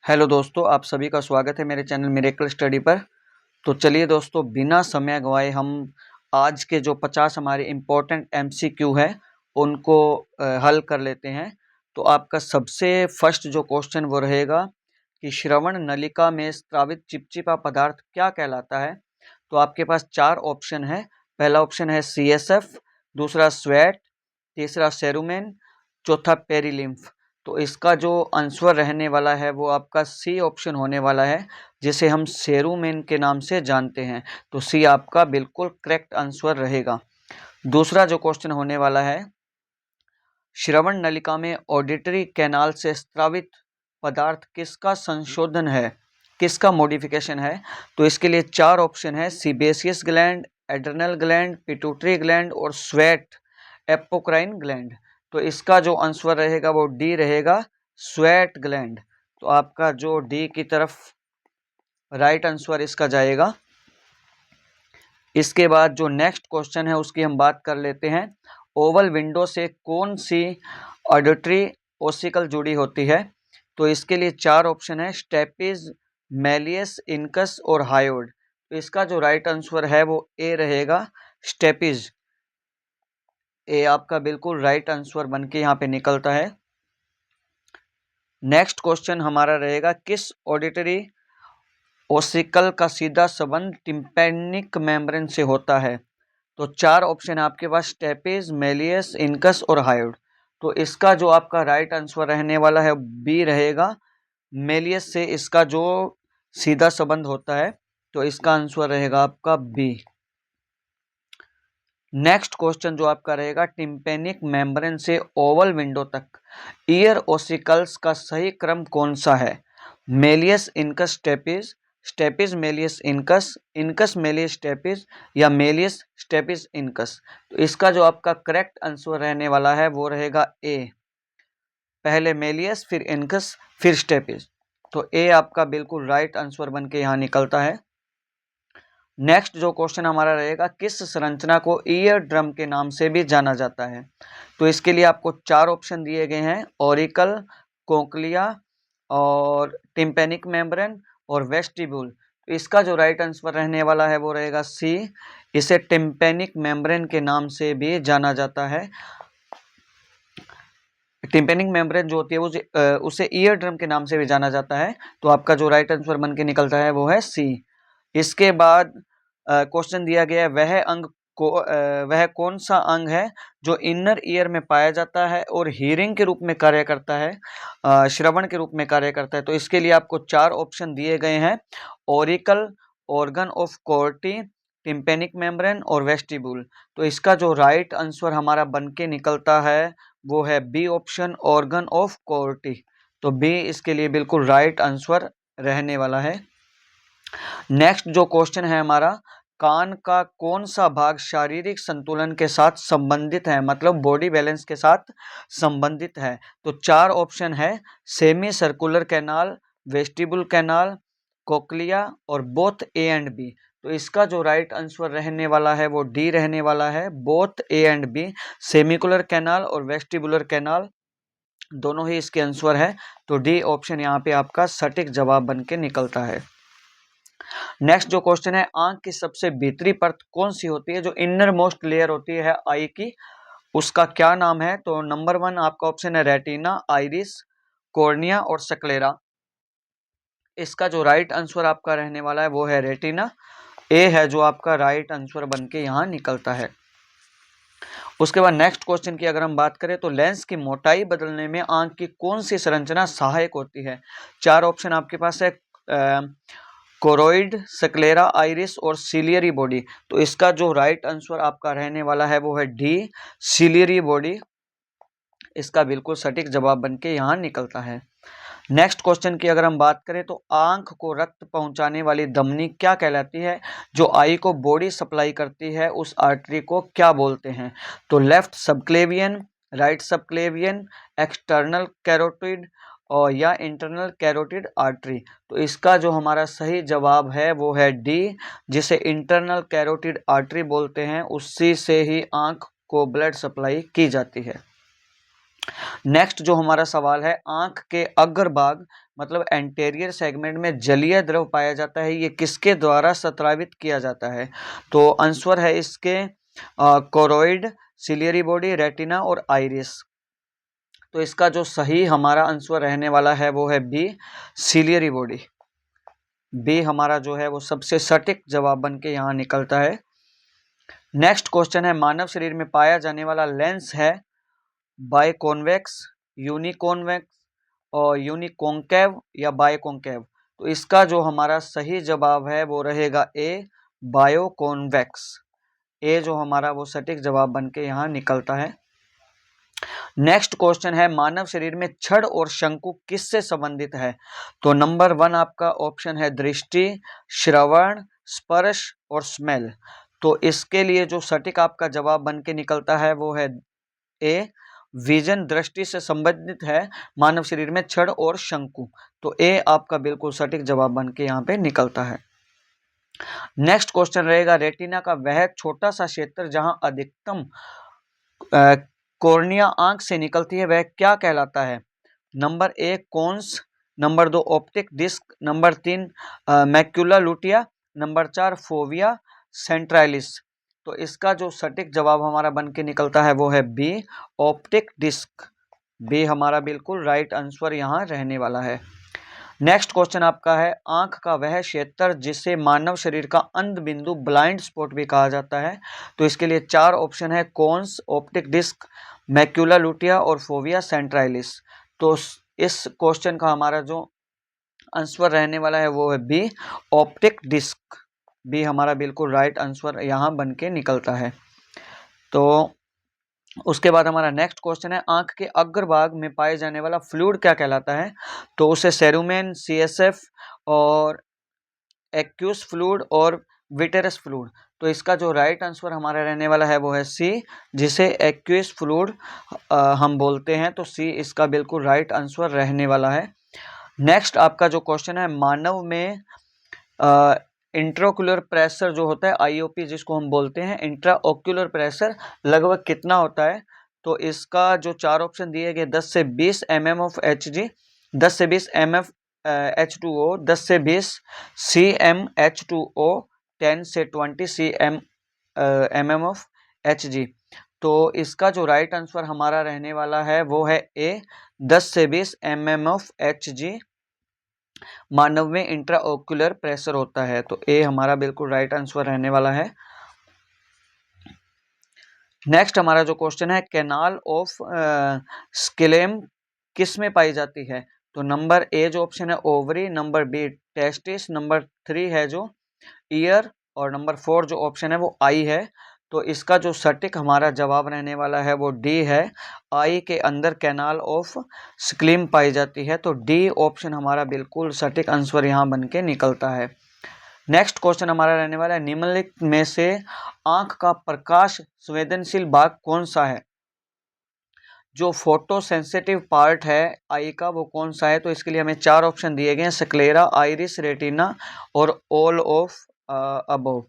Hello दोस्तों, आप सभी का स्वागत है मेरे चैनल मिरेकल स्टडी पर। तो चलिए दोस्तों, बिना समय गंवाए हम आज के जो 50 हमारे इम्पोर्टेंट एमसीक्यू है उनको हल कर लेते हैं। तो आपका सबसे फर्स्ट जो क्वेश्चन वो रहेगा कि श्रवण नलिका में स्रावित चिपचिपा पदार्थ क्या कहलाता है। तो आपके पास 4 ऑप्शन है। पहला ऑप्शन है CSF, दूसरा स्वेट, तीसरा सेरुमेन, चौथा पेरिलिम्फ। तो इसका जो आंसर रहने वाला है वो आपका सी ऑप्शन होने वाला है, जिसे हम सेरुमेन के नाम से जानते हैं। तो सी आपका बिल्कुल करेक्ट आंसर रहेगा। दूसरा जो क्वेश्चन होने वाला है, श्रवण नलिका में ऑडिटरी कैनाल से स्रावित पदार्थ किसका संशोधन है, किसका मॉडिफिकेशन है। तो इसके लिए 4 ऑप्शन है, sebaceous gland, adrenal gland, pituitary gland और स्वेट एपोक्राइन ग्लैंड। तो इसका जो आंसर रहेगा वो डी रहेगा, स्वेट ग्लैंड। तो आपका जो डी की तरफ राइट आंसर इसका जाएगा। इसके बाद जो नेक्स्ट क्वेश्चन है उसकी हम बात कर लेते हैं। ओवल विंडो से कौन सी ऑडिटरी ओसिकल जुड़ी होती है। तो इसके लिए 4 ऑप्शन है, स्टेपिज, मैलियस, इनकस और हायोड। तो इसका जो राइट आंसर है वो ए रहेगा, स्टेपिज। ए आपका बिल्कुल राइट आंसर बन के यहाँ पे निकलता है। नेक्स्ट क्वेश्चन हमारा रहेगा, किस ऑडिटरी ओसिकल का सीधा संबंध टिम्पैनिक मेम्ब्रेन से होता है। तो 4 ऑप्शन है आपके पास, स्टेपिज, मेलियस, इनकस और हायोड। तो इसका जो आपका राइट आंसर रहने वाला है बी रहेगा, मेलियस से इसका जो सीधा संबंध होता है। तो इसका आंसर रहेगा आपका बी। नेक्स्ट क्वेश्चन जो आपका रहेगा, टिम्पैनिक मेम्ब्रेन से ओवल विंडो तक ईयर ओसिकल्स का सही क्रम कौन सा है। Méliès, incus, stapes, stapes malleus incus, incus Méliès stapes या मेलियस स्टेपिज इनकस। तो इसका जो आपका करेक्ट आंसर रहने वाला है वो रहेगा ए, पहले मेलियस फिर इनकस फिर स्टेपिज। तो ए आपका बिल्कुल राइट आंसर बन के यहाँ निकलता है। नेक्स्ट जो क्वेश्चन हमारा रहेगा, किस संरचना को ईयर ड्रम के नाम से भी जाना जाता है। तो इसके लिए आपको 4 ऑप्शन दिए गए हैं, ऑरिकल, कोक्लिया और टिम्पैनिक मेम्ब्रेन और वेस्टिब्यूल। तो इसका जो राइट आंसर रहने वाला है वो रहेगा सी, इसे टिम्पैनिक मेम्ब्रेन के नाम से भी जाना जाता है। टिम्पैनिक मेम्ब्रेन जो होती है उसे ईयर ड्रम के नाम से भी जाना जाता है। तो आपका जो राइट आंसर बन के निकलता है वो है सी। इसके बाद क्वेश्चन दिया गया है, वह कौन सा अंग है जो इनर ईयर में पाया जाता है और हीयरिंग के रूप में कार्य करता है, श्रवण के रूप में कार्य करता है। तो इसके लिए आपको 4 ऑप्शन दिए गए हैं, auricle, organ of Corti, tympanic membrane और वेस्टिब्यूल। तो इसका जो राइट आंसर हमारा बन के निकलता है वो है B option, organ of Corti. तो बी इसके लिए बिल्कुल राइट आंसर रहने वाला है। नेक्स्ट जो क्वेश्चन है हमारा, कान का कौन सा भाग शारीरिक संतुलन के साथ संबंधित है, मतलब बॉडी बैलेंस के साथ संबंधित है। तो 4 ऑप्शन है, semi circular canal, vestibule canal, cochlea और बोथ ए एंड बी। तो इसका जो राइट आंसर रहने वाला है वो डी रहने वाला है, both A and B, semicircular canal और वेस्टिबुलर कैनाल दोनों ही इसके आंसर है। तो डी ऑप्शन यहाँ पे आपका सटीक जवाब बन के निकलता है। नेक्स्ट जो क्वेश्चन है, आंख की सबसे भीतरी परत कौन सी होती है, जो इनर मोस्ट लेयर होती है आई की, उसका क्या नाम है। तो नंबर 1 आपका ऑप्शन है रेटिना, आइरिस, कॉर्निया और स्क्लेरा। इसका जो राइट आंसर आपका रहने वाला है वो है रेटिना, ए है जो आपका राइट आंसर बन के यहाँ निकलता है। उसके बाद नेक्स्ट क्वेश्चन की अगर हम बात करें, तो लेंस की मोटाई बदलने में आंख की कौन सी संरचना सहायक होती है। 4 ऑप्शन आपके पास है, कोरोइड, स्क्लेरा, आइरिस और सिलियरी बॉडी। तो इसका जो राइट आंसर आपका रहने वाला है वो है डी, सिलियरी बॉडी। इसका बिल्कुल सटीक जवाब बन के यहाँ निकलता है। नेक्स्ट क्वेश्चन की अगर हम बात करें, तो आंख को रक्त पहुंचाने वाली धमनी क्या कहलाती है, जो आई को बॉडी सप्लाई करती है, उस आर्टरी को क्या बोलते हैं। तो left subclavian, right subclavian, external carotid और या इंटरनल कैरोटिड आर्टरी। तो इसका जो हमारा सही जवाब है वो है डी, जिसे इंटरनल कैरोटिड आर्टरी बोलते हैं, उसी से ही आंख को ब्लड सप्लाई की जाती है। नेक्स्ट जो हमारा सवाल है, आंख के अग्रभाग मतलब एंटेरियर सेगमेंट में जलीय द्रव पाया जाता है, ये किसके द्वारा स्रावित किया जाता है? तो आंसर है इसके कोरोइड, सिलियरी बॉडी, रेटिना और आइरिस। तो इसका जो सही हमारा आंसर रहने वाला है वो है बी, सिलियरी बॉडी। बी हमारा जो है वो सबसे सटीक जवाब बन के यहाँ निकलता है। नेक्स्ट क्वेश्चन है, मानव शरीर में पाया जाने वाला लेंस है बायकॉन्वेक्स, यूनिकॉन्वेक्स और यूनिकॉन्केव या बायकॉन्केव? तो इसका जो हमारा सही जवाब है वो रहेगा ए, बायोकॉन्वेक्स। ए जो हमारा वो सटीक जवाब बन के यहाँ निकलता है। नेक्स्ट क्वेश्चन है, मानव शरीर में छड़ और शंकु किससे संबंधित है? तो नंबर 1 आपका ऑप्शन है दृष्टि, श्रवण, स्पर्श और स्मेल। तो इसके लिए जो सटीक आपका जवाब बन के निकलता है वो है ए, विजन, दृष्टि से संबंधित है मानव शरीर में छड़ और शंकु। तो ए आपका बिल्कुल सटीक जवाब बन के यहाँ पे निकलता है। नेक्स्ट क्वेश्चन रहेगा, रेटिना का वह छोटा सा क्षेत्र जहां अधिकतम कॉर्निया आंख से निकलती है वह क्या कहलाता है? Number 1 cones, number 2 optic disc, number 3 macula lutea, number 4 fovea centralis. तो इसका जो सटीक जवाब हमारा बन के निकलता है वो है बी, ऑप्टिक डिस्क। बी हमारा बिल्कुल राइट आंसर यहाँ रहने वाला है। नेक्स्ट क्वेश्चन आपका है, आंख का वह क्षेत्र जिसे मानव शरीर का अंध बिंदु ब्लाइंड स्पॉट भी कहा जाता है। तो इसके लिए 4 ऑप्शन है, कोन्स, ऑप्टिक डिस्क, मैक्यूला लुटिया और फोविया सेंट्रालिस। तो इस क्वेश्चन का हमारा जो आंसर रहने वाला है वो है बी, ऑप्टिक डिस्क। बी हमारा बिल्कुल राइट आंसर यहाँ बन के निकलता है। तो उसके बाद हमारा नेक्स्ट क्वेश्चन है, आंख के अग्रभाग में पाए जाने वाला फ्लूइड क्या कहलाता है? तो उसे सेरुमेन, सीएसएफ और एक्यूस फ्लूइड और विटेरस फ्लूइड। तो इसका जो राइट आंसर हमारा रहने वाला है वो है सी, जिसे एक्यूस फ्लूइड हम बोलते हैं। तो सी इसका बिल्कुल राइट आंसर रहने वाला है। नेक्स्ट आपका जो क्वेश्चन है, मानव में इंट्राओक्यूलर प्रेशर जो होता है आईओपी जिसको हम बोलते हैं, इंट्राओक्यूलर प्रेशर लगभग कितना होता है? तो इसका जो 4 ऑप्शन दिए गए 10 से 20 mm ऑफ Hg, 10 से 20 mm H2O, 10 से 20 cm H2O, 10 से 20 mm ऑफ Hg। तो इसका जो राइट आंसर हमारा रहने वाला है वो है ए, 10 से 20 mm ऑफ Hg मानव में इंट्राओक्यूलर प्रेशर होता है। तो ए हमारा बिल्कुल राइट आंसर रहने वाला है। नेक्स्ट हमारा जो क्वेश्चन है, कैनाल ऑफ स्किलेम किस में पाई जाती है? तो नंबर ए जो ऑप्शन है ovary, number B testis, number 3 है जो ईयर और नंबर 4 जो ऑप्शन है वो आई है। तो इसका जो सटीक हमारा जवाब रहने वाला है वो डी है, आई के अंदर कैनाल ऑफ स्किलेम पाई जाती है। तो डी ऑप्शन हमारा बिल्कुल सटीक आंसर यहाँ बन के निकलता है। नेक्स्ट क्वेश्चन हमारा रहने वाला है, निम्नलिखित में से आंख का प्रकाश संवेदनशील भाग कौन सा है? जो फोटो सेंसिटिव पार्ट है आई का वो कौन सा है? तो इसके लिए हमें 4 ऑप्शन दिए गए हैं, स्क्लेरा, आइरिस, रेटिना और ऑल ऑफ अबव।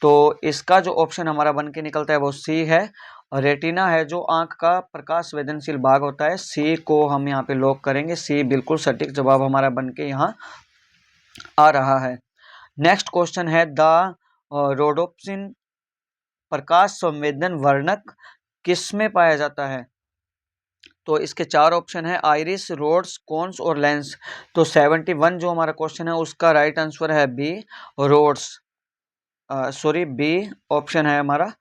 तो इसका जो ऑप्शन हमारा बन के निकलता है वो सी है, रेटिना है जो आंख का प्रकाश संवेदनशील भाग होता है। सी को हम यहाँ पे लॉक करेंगे, सी बिल्कुल सटीक जवाब हमारा बन के यहाँ आ रहा है। नेक्स्ट क्वेश्चन है, द रोडोप्सिन प्रकाश संवेदन वर्णक किस में पाया जाता है? तो इसके 4 ऑप्शन है, आइरिस, रोड्स, कोन्स और लेंस। तो 71 जो हमारा क्वेश्चन है उसका राइट आंसर है B, rods. Sorry, B option है हमारा,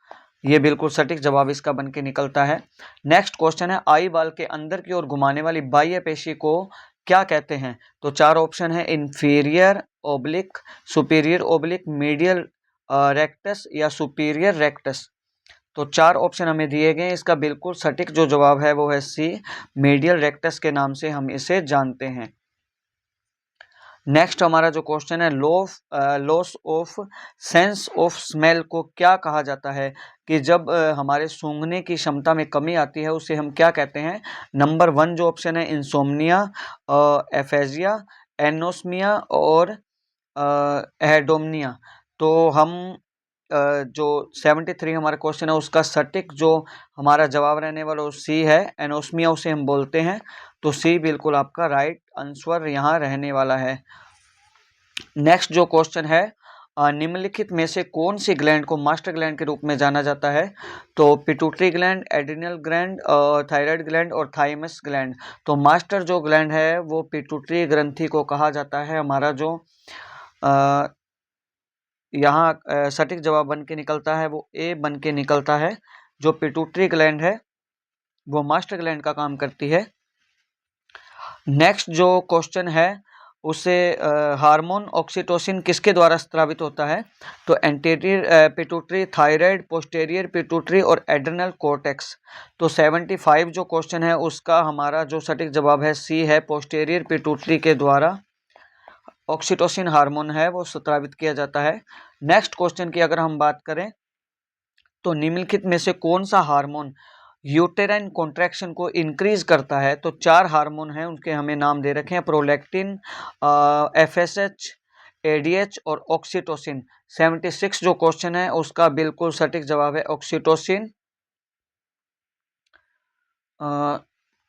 ये बिल्कुल सटीक जवाब इसका बन के निकलता है। नेक्स्ट क्वेश्चन है, आई बाल के अंदर की ओर घुमाने वाली बाह्य पेशी को क्या कहते हैं? तो 4 ऑप्शन है, inferior oblique, superior oblique, medial rectus या सुपीरियर रेक्टस। तो 4 ऑप्शन हमें दिए गए, इसका बिल्कुल सटीक जो जवाब है वो है सी, मीडियल रेक्टस के नाम से हम इसे जानते हैं। नेक्स्ट हमारा जो क्वेश्चन है, loss of sense of smell को क्या कहा जाता है? कि जब हमारे सूंघने की क्षमता में कमी आती है उसे हम क्या कहते हैं? नंबर 1 जो ऑप्शन है, इंसोम्निया, एफेजिया, एनोस्मिया और एडोमनिया। तो हम जो 73 हमारा क्वेश्चन है उसका सटीक जो हमारा जवाब रहने वाला वो सी है, एनोस्मिया उसे हम बोलते हैं। तो सी बिल्कुल आपका राइट आंसर यहाँ रहने वाला है। नेक्स्ट जो क्वेश्चन है, निम्नलिखित में से कौन सी ग्लैंड को मास्टर ग्लैंड के रूप में जाना जाता है? तो pituitary gland, adrenal gland, thyroid gland और थाइमस ग्लैंड। तो मास्टर जो ग्लैंड है वो पिट्यूटरी ग्रंथि को कहा जाता है। हमारा जो यहाँ सटीक जवाब बन के निकलता है वो ए बन के निकलता है। जो पिट्यूटरी ग्लैंड है वो मास्टर ग्लैंड का काम करती है। नेक्स्ट जो क्वेश्चन है उसे हार्मोन ऑक्सीटोसिन किसके द्वारा स्रावित होता है? तो anterior pituitary, thyroid, posterior pituitary और एड्रिनल कॉर्टेक्स। तो 75 जो क्वेश्चन है उसका हमारा जो सटीक जवाब है सी है, पोस्टीरियर पिट्यूटरी के द्वारा ऑक्सीटोसिन हार्मोन है वो स्रावित किया जाता है। नेक्स्ट क्वेश्चन की अगर हम बात करें तो निम्नलिखित में से कौन सा हार्मोन यूटेराइन कॉन्ट्रैक्शन को इंक्रीज करता है? तो 4 हार्मोन हैं, उनके हमें नाम दे रखे हैं, प्रोलैक्टिन, एफएसएच, एडीएच और ऑक्सीटोसिन। 76 जो क्वेश्चन है उसका बिल्कुल सटीक जवाब है ऑक्सीटोसिन।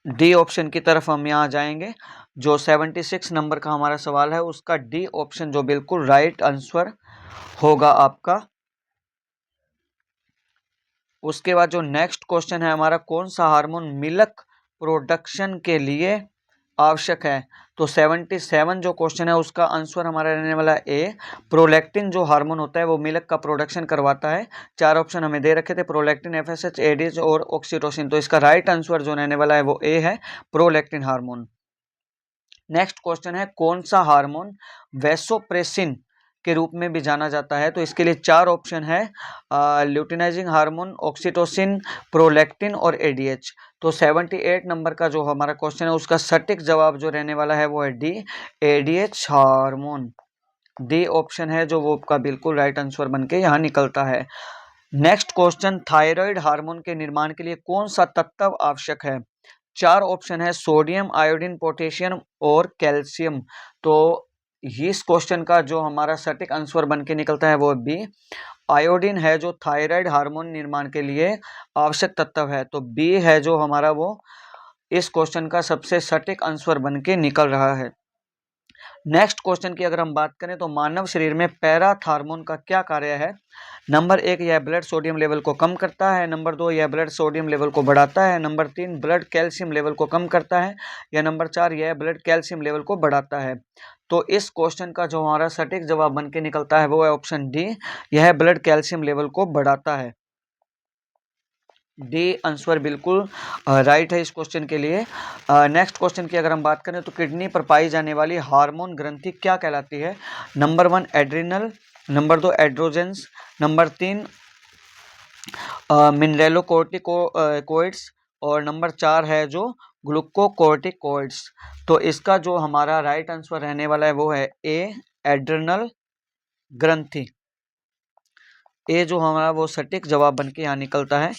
डी ऑप्शन की तरफ हम यहाँ जाएंगे। जो 76 नंबर का हमारा सवाल है उसका डी ऑप्शन जो बिल्कुल राइट आंसर होगा आपका। उसके बाद जो नेक्स्ट क्वेश्चन है हमारा, कौन सा हार्मोन मिल्क प्रोडक्शन के लिए आवश्यक है? तो 77 जो क्वेश्चन है उसका आंसर हमारा रहने वाला ए, प्रोलैक्टिन जो हार्मोन होता है वो मिल्क का प्रोडक्शन करवाता है। 4 ऑप्शन हमें दे रखे थे, प्रोलैक्टिन, एफएसएच, एडीएच और ऑक्सीटोसिन। तो इसका राइट आंसर जो रहने वाला है वो ए है, प्रोलैक्टिन हार्मोन। नेक्स्ट क्वेश्चन है, कौन सा हार्मोन वैसोप्रेसिन के रूप में भी जाना जाता है? तो इसके लिए 4 ऑप्शन है, ल्यूटिनाइजिंग हार्मोन, ऑक्सीटोसिन, प्रोलैक्टिन और एडीएच। तो 78 नंबर का जो हमारा क्वेश्चन है उसका सटीक जवाब जो रहने वाला है वो है D, ADH hormone. D option है जो वो का बिल्कुल राइट आंसर बन के यहाँ निकलता है। नेक्स्ट क्वेश्चन, थायराइड हार्मोन के निर्माण के लिए कौन सा तत्व आवश्यक है? 4 ऑप्शन है, सोडियम, आयोडीन, पोटेशियम और कैल्शियम। तो इस क्वेश्चन का जो हमारा सटीक आंसर बन के निकलता है वो बी, आयोडीन है जो थायराइड हार्मोन निर्माण के लिए आवश्यक तत्व है। तो बी है जो हमारा वो इस क्वेश्चन का सबसे सटीक आंसर बन के निकल रहा है। नेक्स्ट क्वेश्चन की अगर हम बात करें तो मानव शरीर में पैराथार्मोन का क्या कार्य है? नंबर 1, यह ब्लड सोडियम लेवल को कम करता है। नंबर 2, यह ब्लड सोडियम लेवल को बढ़ाता है। नंबर 3, ब्लड कैल्शियम लेवल को कम करता है। या नंबर 4, यह ब्लड कैल्शियम लेवल को बढ़ाता है। तो इस क्वेश्चन का जो हमारा सटीक जवाब बन के निकलता है वो है ऑप्शन डी, यह ब्लड कैल्शियम लेवल को बढ़ाता है। डी आंसर बिल्कुल राइट है इस क्वेश्चन के लिए। नेक्स्ट क्वेश्चन की अगर हम बात करें तो किडनी पर पाई जाने वाली हार्मोन ग्रंथि क्या कहलाती है? नंबर 1 एड्रिनल, नंबर 2 एड्रोजेंस, नंबर 3 मिनरेलोकोर्टिकोइड्स और नंबर 4 है जो ग्लूकोकोर्टिकोइड्स। तो इसका जो हमारा राइट आंसर रहने वाला है वो है ए, एड्रिनल ग्रंथि। ए जो हमारा वो सटीक जवाब बन के यहाँ निकलता है।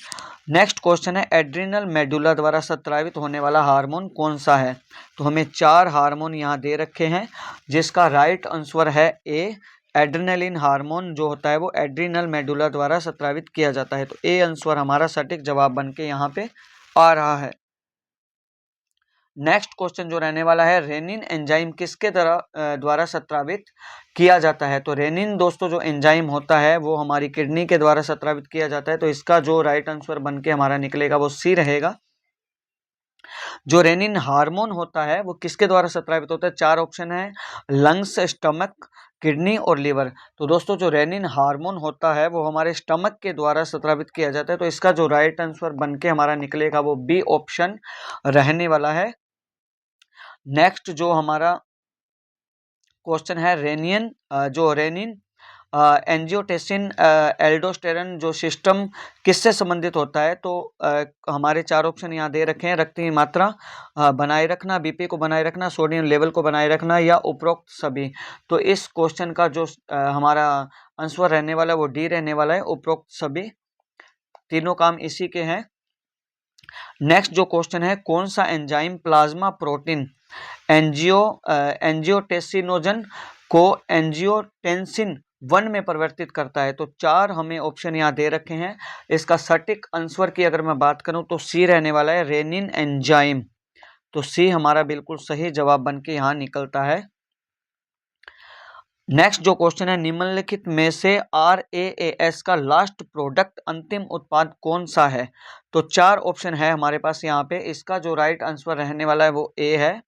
नेक्स्ट क्वेश्चन है, एड्रिनल मेडुला द्वारा स्रावित होने वाला हार्मोन कौन सा है? तो हमें 4 हार्मोन यहाँ दे रखे हैं जिसका राइट आंसर है ए, एड्रेनालिन हार्मोन जो होता है वो एड्रिनल मेडुला द्वारा स्रावित किया जाता है। तो ए आंसर हमारा सटीक जवाब बन के यहाँ पे आ रहा है। नेक्स्ट क्वेश्चन जो रहने वाला है, रेनिन एंजाइम किसके द्वारा स्रावित किया जाता है? तो रेनिन दोस्तों जो एंजाइम होता है वो हमारी किडनी के द्वारा स्रावित किया जाता है। तो इसका जो राइट आंसर बन के हमारा निकलेगा वो सी रहेगा। जो रेनिन हार्मोन होता है वो किसके द्वारा स्रावित होता है? 4 ऑप्शन है, लंग्स, स्टमक, किडनी और लीवर। तो दोस्तों जो रेनिन हार्मोन होता है वो हमारे स्टमक के द्वारा स्रावित किया जाता है। तो इसका जो राइट आंसर बन के हमारा निकलेगा वो बी ऑप्शन रहने वाला है। नेक्स्ट जो हमारा क्वेश्चन है, रेनिन एंजियोटेंसिन एल्डोस्टेरॉन जो सिस्टम किससे संबंधित होता है? तो हमारे 4 ऑप्शन यहाँ दे रखे हैं, रक्त की मात्रा बनाए रखना, बीपी को बनाए रखना, सोडियम लेवल को बनाए रखना या उपरोक्त सभी। तो इस क्वेश्चन का जो हमारा आंसर रहने वाला है वो डी रहने वाला है, उपरोक्त सभी। तीनों काम इसी के हैं। नेक्स्ट जो क्वेश्चन है, कौन सा एंजाइम प्लाज्मा प्रोटीन एंजियोटेंसिनोजन को एंजियोटेंसिन वन में परिवर्तित करता है। तो 4 हमें ऑप्शन यहाँ दे रखे हैं। इसका सटीक आंसर की अगर मैं बात करूं तो सी रहने वाला है, रेनिन एंजाइम। तो सी हमारा बिल्कुल सही जवाब बन के यहाँ निकलता है। नेक्स्ट जो क्वेश्चन है, निम्नलिखित में से RAAS का लास्ट प्रोडक्ट अंतिम उत्पाद कौन सा है? तो 4 ऑप्शन है हमारे पास यहाँ पे। इसका जो राइट आंसर रहने वाला है वो ए है।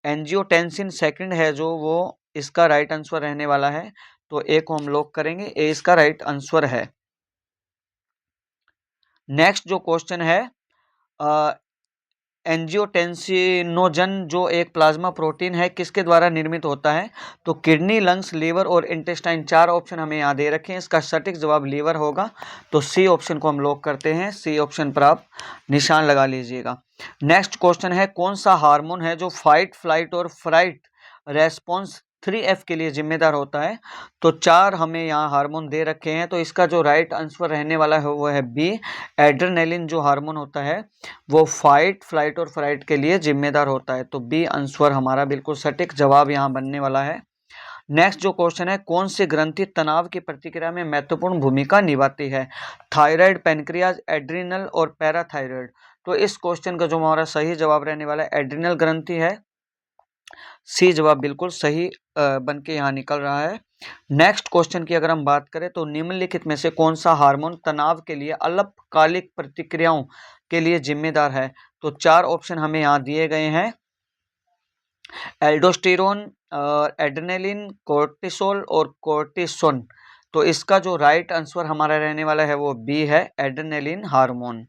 एंजियोटेंसिन सेकंड है जो, वो इसका राइट आंसर रहने वाला है। तो ए को हम लॉक करेंगे, ए इसका राइट आंसर है। नेक्स्ट जो क्वेश्चन है, एंजियोटेंसिनोजन जो एक प्लाज्मा प्रोटीन है किसके द्वारा निर्मित होता है? तो किडनी, लंग्स, लीवर और इंटेस्टाइन। 4 ऑप्शन हमें यहाँ दे रखे हैं। इसका सटीक जवाब लीवर होगा। तो सी ऑप्शन को हम लॉक करते हैं। सी ऑप्शन पर आप निशान लगा लीजिएगा। नेक्स्ट क्वेश्चन है, कौन सा हार्मोन है जो फाइट, फ्लाइट और फ्राइट रेस्पॉन्स 3F के लिए जिम्मेदार होता है? तो 4 हमें यहाँ हार्मोन दे रखे हैं। तो इसका जो राइट आंसर रहने वाला है वो है बी, एड्रेनलिन जो हार्मोन होता है वो फाइट, फ्लाइट और फ्राइट के लिए जिम्मेदार होता है। तो बी आंसर हमारा बिल्कुल सटीक जवाब यहाँ बनने वाला है। नेक्स्ट जो क्वेश्चन है, कौन सी ग्रंथि तनाव की प्रतिक्रिया में महत्वपूर्ण भूमिका निभाती है? थायराइड, पैनक्रियाज, एड्रिनल और पैराथायराइड। तो इस क्वेश्चन का जो हमारा सही जवाब रहने वाला है एड्रिनल ग्रंथि है। सी जवाब बिल्कुल सही बन के यहाँ निकल रहा है। नेक्स्ट क्वेश्चन की अगर हम बात करें तो निम्नलिखित में से कौन सा हार्मोन तनाव के लिए अल्पकालिक प्रतिक्रियाओं के लिए जिम्मेदार है? तो 4 ऑप्शन हमें यहाँ दिए गए हैं, एल्डोस्टेरोन, एड्रेनलिन, कोर्टिसोल और कोर्टिसोन। तो इसका जो राइट आंसर हमारा रहने वाला है वो बी है, एड्रेनलिन हार्मोन।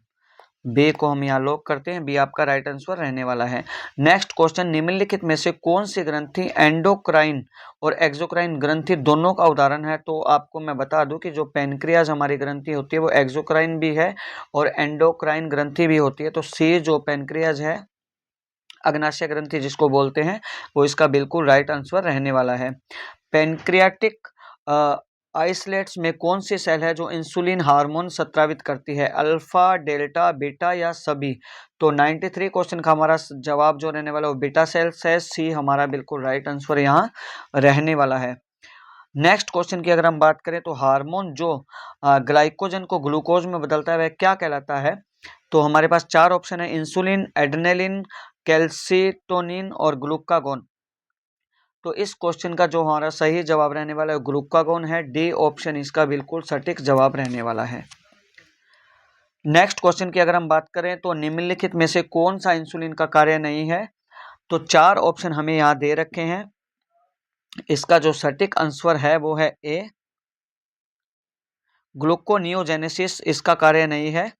बी को हम यहाँ लॉक करते हैं। बी आपका राइट आंसर रहने वाला है। नेक्स्ट क्वेश्चन, निम्नलिखित में से कौन सी ग्रंथि एंडोक्राइन और एक्सोक्राइन ग्रंथि दोनों का उदाहरण है? तो आपको मैं बता दूं कि जो पेनक्रियाज हमारी ग्रंथि होती है वो एक्सोक्राइन भी है और एंडोक्राइन ग्रंथि भी होती है। तो सी जो पेनक्रियाज है, अग्नाशय ग्रंथि जिसको बोलते हैं, वो इसका बिल्कुल राइट आंसर रहने वाला है। पेनक्रियाटिक आइसलेट्स में कौन सी सेल है जो इंसुलिन हार्मोन स्रावित करती है? अल्फा, डेल्टा, बीटा या सभी? तो 93 क्वेश्चन का हमारा जवाब जो रहने वाला है वो बीटा सेल्स है। सी हमारा बिल्कुल राइट आंसर यहाँ रहने वाला है। नेक्स्ट क्वेश्चन की अगर हम बात करें तो हार्मोन जो ग्लाइकोजन को ग्लूकोज में बदलता है वह क्या कहलाता है? तो हमारे पास 4 ऑप्शन है, इंसुलिन, एड्रेनलिन, कैल्सिटोनिन और ग्लूकागोन। तो इस क्वेश्चन का जो हमारा सही जवाब रहने वाला है ग्लूकागोन है। डी ऑप्शन इसका बिल्कुल सटीक जवाब रहने वाला है। नेक्स्ट क्वेश्चन की अगर हम बात करें तो निम्नलिखित में से कौन सा इंसुलिन का कार्य नहीं है? तो 4 ऑप्शन हमें यहाँ दे रखे हैं। इसका जो सटीक आंसर है वो है ए, ग्लूकोनियोजेनेसिस इसका कार्य नहीं है।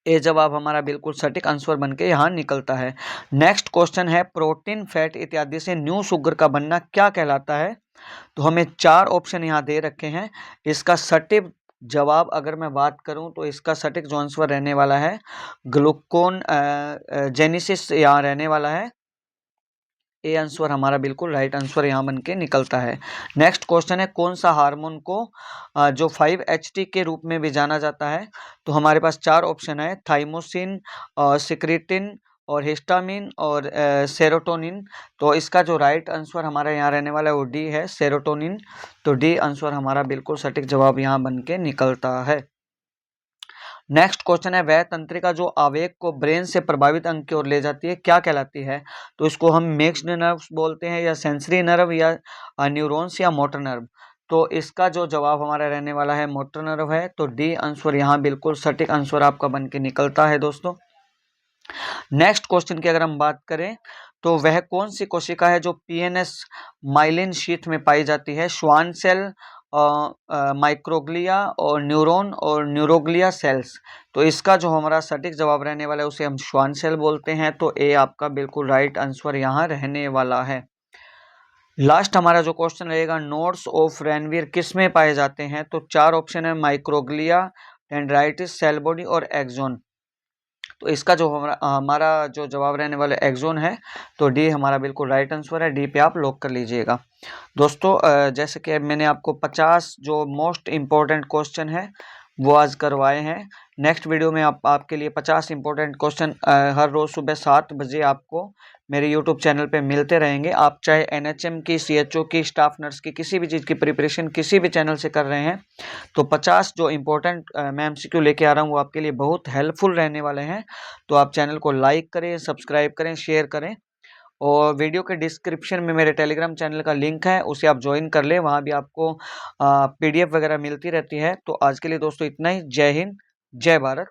ए जवाब हमारा बिल्कुल सटीक आंसर बन के यहाँ निकलता है। नेक्स्ट क्वेश्चन है, प्रोटीन, फैट इत्यादि से न्यू शुगर का बनना क्या कहलाता है? तो हमें 4 ऑप्शन यहाँ दे रखे हैं। इसका सटीक जवाब अगर मैं बात करूं तो इसका सटीक जो आंसर रहने वाला है ग्लूकोन जेनेसिस यहाँ रहने वाला है। ए आंसर हमारा बिल्कुल राइट आंसर यहाँ बन के निकलता है। नेक्स्ट क्वेश्चन है, कौन सा हार्मोन को जो 5-HT के रूप में भी जाना जाता है? तो हमारे पास 4 ऑप्शन है, थाइमोसिन, सिक्रेटिन और हिस्टामिन और सेरोटोनिन। तो इसका जो राइट आंसर हमारा यहाँ रहने वाला है वो डी है, सेरोटोनिन। तो डी आंसर हमारा बिल्कुल सटीक जवाब यहाँ बन के निकलता है। नेक्स्ट क्वेश्चन है, वह तंत्रिका जो आवेग को ब्रेन से प्रभावित अंग की ओर ले जाती है क्या कहलाती है? तो इसको हम मिक्स्ड नर्व्स बोलते हैं या सेंसरी नर्व या न्यूरॉन्स या मोटर नर्व। तो इसका जो जवाब हमारा रहने वाला है मोटर नर्व है। तो डी आंसर यहाँ बिल्कुल सटीक आंसर आपका बन के निकलता है दोस्तों। नेक्स्ट क्वेश्चन की अगर हम बात करें तो वह कौन सी कोशिका है जो पीएनएस माइलिन शीथ में पाई जाती है? श्वान सेल, माइक्रोग्लिया और न्यूरॉन और न्यूरोग्लिया सेल्स। तो इसका जो हमारा सटीक जवाब रहने वाला है उसे हम श्वान सेल बोलते हैं। तो ए आपका बिल्कुल राइट आंसर यहाँ रहने वाला है। लास्ट हमारा जो क्वेश्चन रहेगा, नोड्स ऑफ रेनवीर किस में पाए जाते हैं? तो 4 ऑप्शन है, माइक्रोग्लिया, डेंड्राइटिस, सेल बॉडी और एक्सोन। तो इसका जो हमारा जो जवाब रहने वाला एक्सोन है। तो डी हमारा बिल्कुल राइट आंसर है। डी पे आप लॉक कर लीजिएगा। दोस्तों जैसे कि मैंने आपको 50 जो मोस्ट इम्पोर्टेंट क्वेश्चन है वो आज करवाए हैं। नेक्स्ट वीडियो में आपके लिए 50 इंपॉर्टेंट क्वेश्चन हर रोज़ सुबह 7 बजे आपको मेरे यूट्यूब चैनल पे मिलते रहेंगे। आप चाहे एनएचएम की, सीएचओ की, स्टाफ नर्स की, किसी भी चीज़ की प्रिपरेशन किसी भी चैनल से कर रहे हैं तो 50 जो इंपॉर्टेंट मैं एमसीक्यू लेके आ रहा हूँ वो आपके लिए बहुत हेल्पफुल रहने वाले हैं। तो आप चैनल को लाइक करें, सब्सक्राइब करें, शेयर करें और वीडियो के डिस्क्रिप्शन में मेरे टेलीग्राम चैनल का लिंक है, उसे आप ज्वाइन कर लें। वहाँ भी आपको पीडीएफ वगैरह मिलती रहती है। तो आज के लिए दोस्तों इतना ही। जय हिंद, जय भारत।